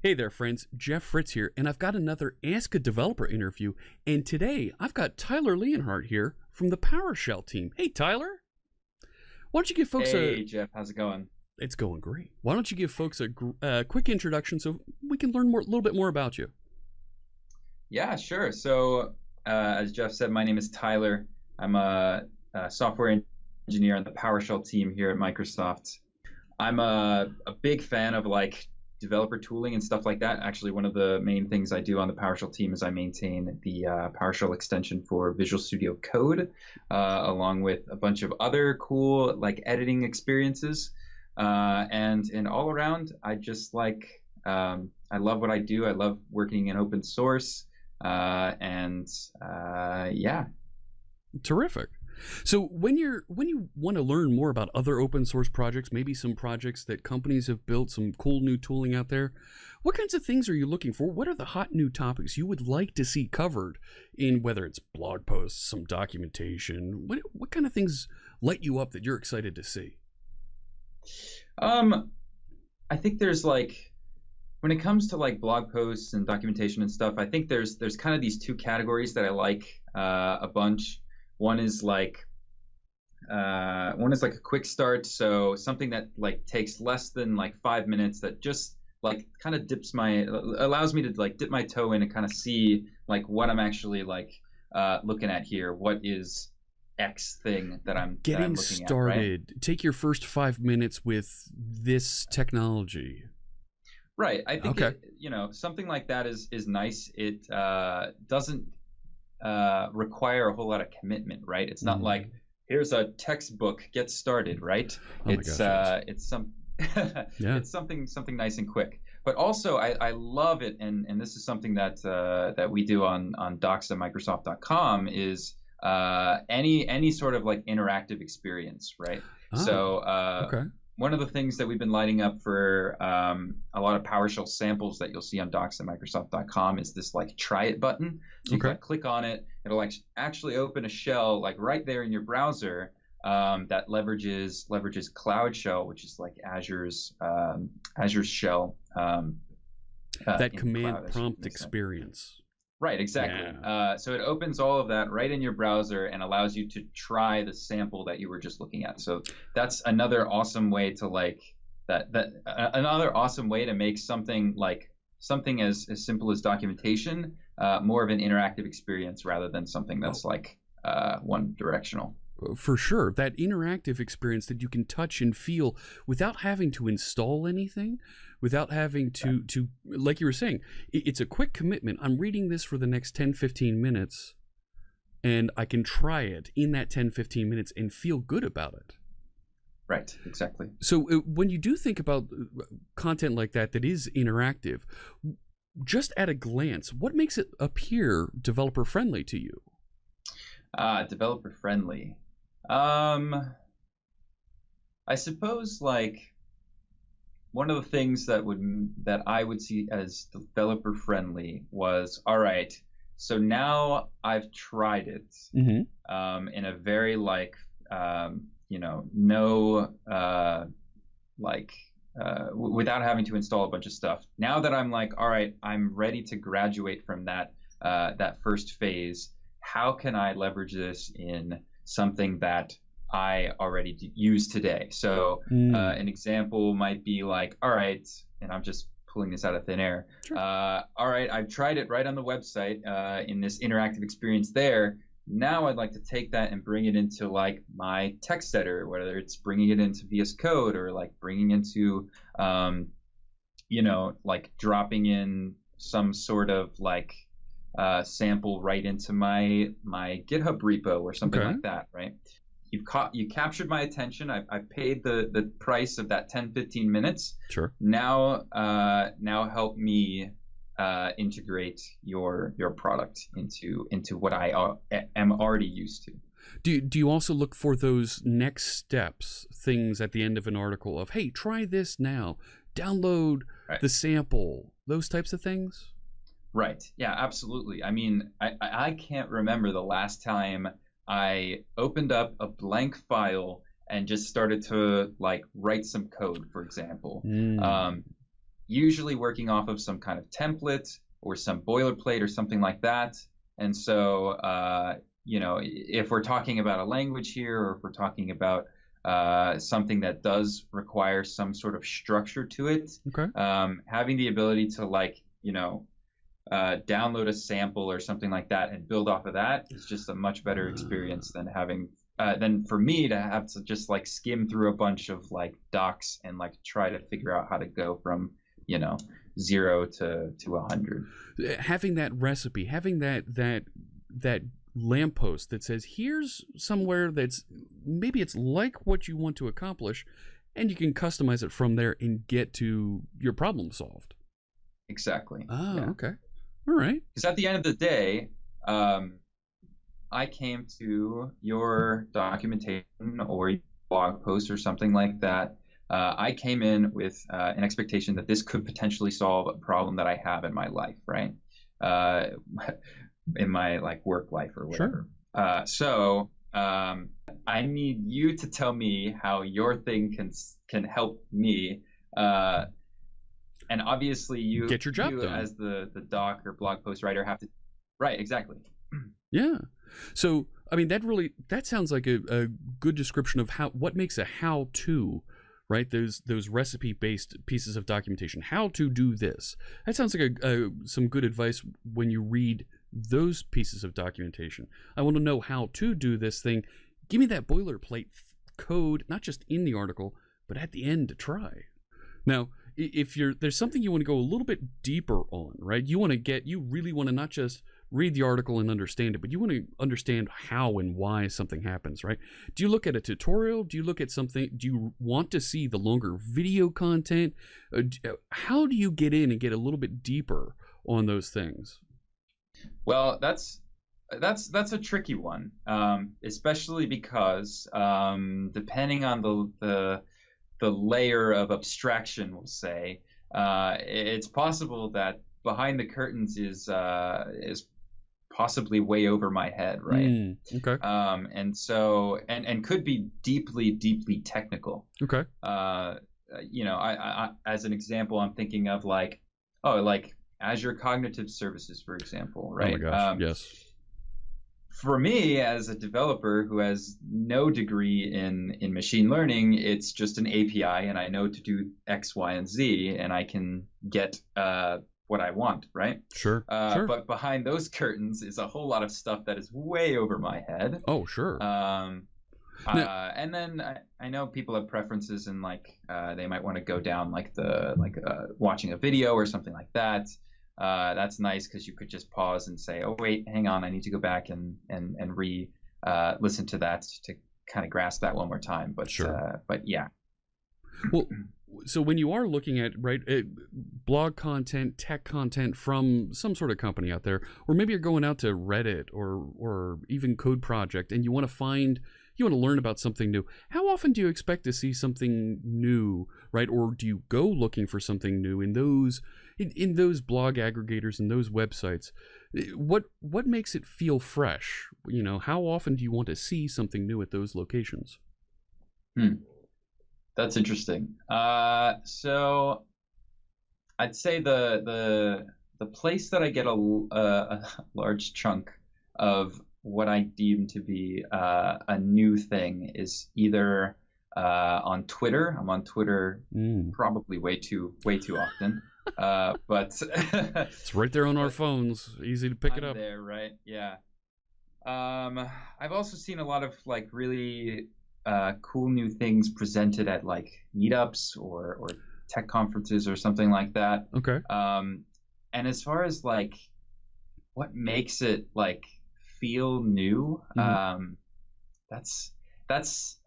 Hey there, friends. Jeff Fritz here, and I've got another Ask a Developer interview. And today, I've got Tyler Leonhardt here from the PowerShell team. Hey, Tyler. Why don't you give folks Hey, Jeff. How's it going? It's going great. Why don't you give folks a quick introduction so we can learn a little bit more about you? Yeah, sure. So, as Jeff said, my name is Tyler. I'm a software engineer on the PowerShell team here at Microsoft. I'm a big fan of developer tooling and stuff like that. Actually, one of the main things I do on the PowerShell team is I maintain the PowerShell extension for Visual Studio Code, along with a bunch of other cool editing experiences. And all around, I just I love what I do. I love working in open source, yeah. Terrific. So when you want to learn more about other open source projects, maybe some projects that companies have built, some cool new tooling out there, what kinds of things are you looking for? What are the hot new topics you would like to see covered in, whether it's blog posts, some documentation? What kind of things light you up that you're excited to see? I think there's when it comes to blog posts and documentation and stuff, I think there's kind of these two categories that I like a bunch. One is a quick start, so something that takes less than 5 minutes, that just kind of allows me to dip my toe in and kind of see what I'm actually looking at here. What is X thing that I'm getting looking started? At, right? Take your first 5 minutes with this technology. Right. I think okay. Something like that is nice. It doesn't require a whole lot of commitment, right? It's not here's a textbook, get started, right? Oh it's it's something nice and quick. But also I love it, and this is something that we do on docs.microsoft.com is any sort of interactive experience, right? So okay. One of the things that we've been lighting up for a lot of PowerShell samples that you'll see on docs.microsoft.com is this try it button. So you can click on it. It'll actually open a shell right there in your browser that leverages Cloud Shell, which is Azure's shell. That command prompt experience. Right, exactly. Yeah. So it opens all of that right in your browser and allows you to try the sample that you were just looking at. So that's another awesome way to another awesome way to make something as simple as documentation more of an interactive experience rather than something that's one directional. For sure, that interactive experience that you can touch and feel without having to install anything, without having to like you were saying, it's a quick commitment. I'm reading this for the next 10-15 minutes, and I can try it in that 10-15 minutes and feel good about it. Right, exactly. So when you do think about content like that is interactive, just at a glance, what makes it appear developer friendly to you? Developer friendly. I suppose one of the things that I would see as developer friendly was, all right, so now I've tried it in a very without having to install a bunch of stuff. Now that I'm all right, I'm ready to graduate from that first phase. How can I leverage this in something that I already use today? So an example might be all right, and I'm just pulling this out of thin air. Sure. All right, I've tried it right on the website in this interactive experience there. Now I'd like to take that and bring it into my text editor, whether it's bringing it into VS Code or bringing into, dropping in some sort of sample right into my GitHub repo or something like that, right? You captured my attention. I paid the price of that 10-15 minutes. Sure. Now help me integrate your product into what I am already used to. Do you also look for those next steps, things at the end of an article of, hey, try this now, download the sample, those types of things? Right. Yeah, absolutely. I mean, I can't remember the last time I opened up a blank file and just started to write some code, for example. usually working off of some kind of template or some boilerplate or something like that. And so, if we're talking about a language here, or if we're talking about something that does require some sort of structure to it, having the ability to download a sample or something like that and build off of that is just a much better experience than for me to have to just skim through a bunch of docs and try to figure out how to go from 0 to 100. Having that recipe, having that lamppost that says here's somewhere that's maybe it's like what you want to accomplish, and you can customize it from there and get to your problem solved. Exactly. Oh, yeah. Okay. All right. Because at the end of the day, I came to your documentation or blog post or something like that. I came in with an expectation that this could potentially solve a problem that I have in my life, right? In my work life or whatever. Sure. So I need you to tell me how your thing can help me. And obviously you get your job done. As the doc or blog post writer have to. Right, exactly. Yeah. So, I mean, that sounds like a good description of what makes a how-to, right? Those recipe-based pieces of documentation. How to do this. That sounds like some good advice when you read those pieces of documentation. I want to know how to do this thing. Give me that boilerplate code, not just in the article, but at the end to try. Now, if there's something you want to go a little bit deeper on, right? You really want to not just read the article and understand it, but you want to understand how and why something happens, right? Do you look at a tutorial? Do you look at something? Do you want to see the longer video content? How do you get in and get a little bit deeper on those things? Well, that's a tricky one, especially because depending on the layer of abstraction, we'll say, it's possible that behind the curtains is possibly way over my head, right? Okay. And so and could be deeply, deeply technical. Okay. I as an example, I'm thinking of Azure Cognitive Services, for example, right? Oh my gosh, yes. For me, as a developer who has no degree in machine learning, it's just an API, and I know to do X, Y, and Z, and I can get what I want, right? Sure. But behind those curtains is a whole lot of stuff that is way over my head. Oh, sure. And then I know people have preferences, and they might want to go down watching a video or something like that. That's nice because you could just pause and say, oh, wait, hang on, I need to go back and listen to that to kind of grasp that one more time. But sure. But yeah. Well, so when you are looking at blog content, tech content from some sort of company out there, or maybe you're going out to Reddit or even Code Project, and you want to learn about something new, how often do you expect to see something new, right? Or do you go looking for something new in those blog aggregators and those websites? What makes it feel fresh? How often do you want to see something new at those locations? That's interesting. So I'd say the place that I get a large chunk of what I deem to be a new thing is either on Twitter. I'm on Twitter probably way too often. But it's right there on our phones. Easy to pick it up. There, right? Yeah. I've also seen a lot of really cool new things presented at meetups or tech conferences or something like that. Okay. And as far as what makes it feel new, that's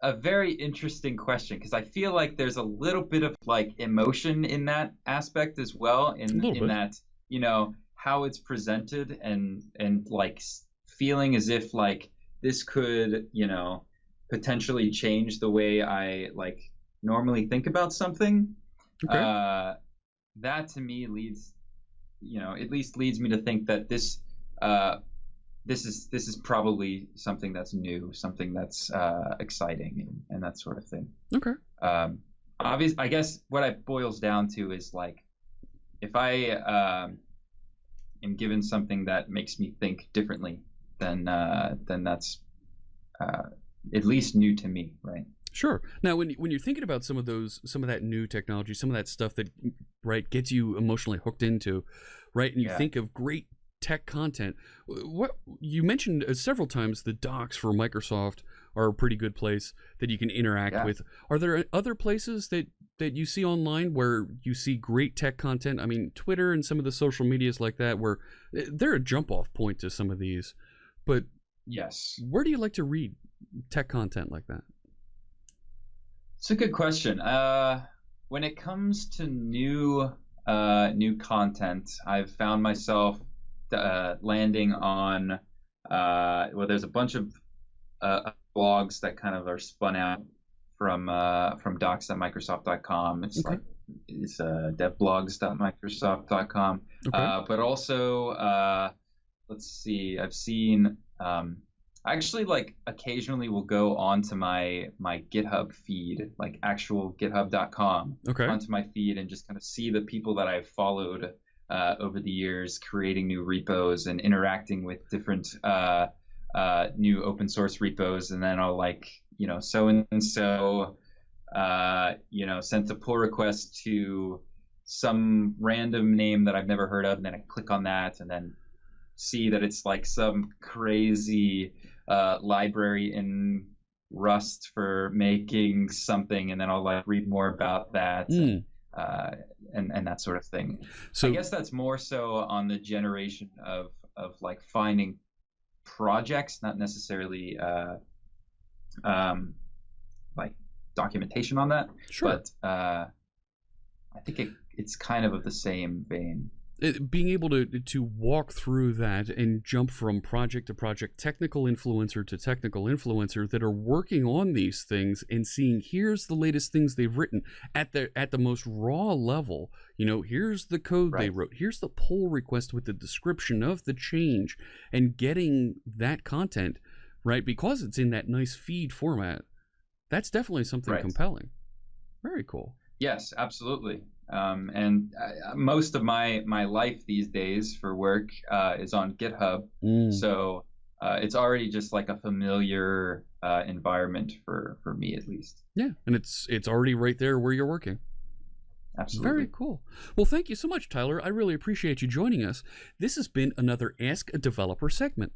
a very interesting question, because I feel like there's a little bit of emotion in that aspect as well, in that how it's presented and feeling as if this could potentially change the way I normally think about something. Okay. That to me leads me to think that this is probably something that's new, something that's exciting and that sort of thing. Okay. I guess what it boils down to is if I am given something that makes me think differently, then that's at least new to me, right? Sure. Now, when you're thinking about some of that new technology, some of that stuff that, right, gets you emotionally hooked into, right, and you think of great tech content, what you mentioned several times, the docs for Microsoft are a pretty good place that you can interact with. Are there other places that you see online where you see great tech content? I mean, Twitter and some of the social medias like that, where they're a jump off point to some of these, but yes, where do you like to read tech content like that? It's a good question. When it comes to new content, I've found myself landing on well, there's a bunch of blogs that kind of are spun out from docs.microsoft.com. It's like it's devblogs.microsoft.com. But also let's see, I've seen I actually like occasionally will go onto my GitHub feed, like actual github.com, onto my feed, and just kind of see the people that I've followed over the years creating new repos and interacting with different new open source repos. And then I'll like, so and so sent a pull request to some random name that I've never heard of, and then I click on that and then see that it's like some crazy library in Rust for making something, and then I'll like read more about that and that sort of thing. So I guess that's more so on the generation of like finding projects, not necessarily like documentation on that. Sure. But I think it's kind of the same vein. Being able to walk through that and jump from project to project, technical influencer to technical influencer that are working on these things and seeing here's the latest things they've written at the most raw level. Here's the code they wrote. Here's the pull request with the description of the change, and getting that content, right, because it's in that nice feed format. That's definitely something compelling. Very cool. Yes, absolutely. And most of my life these days for work is on GitHub. So it's already just like a familiar environment for me, at least. Yeah, and it's already right there where you're working. Absolutely. Very cool. Well, thank you so much, Tyler. I really appreciate you joining us. This has been another Ask a Developer segment.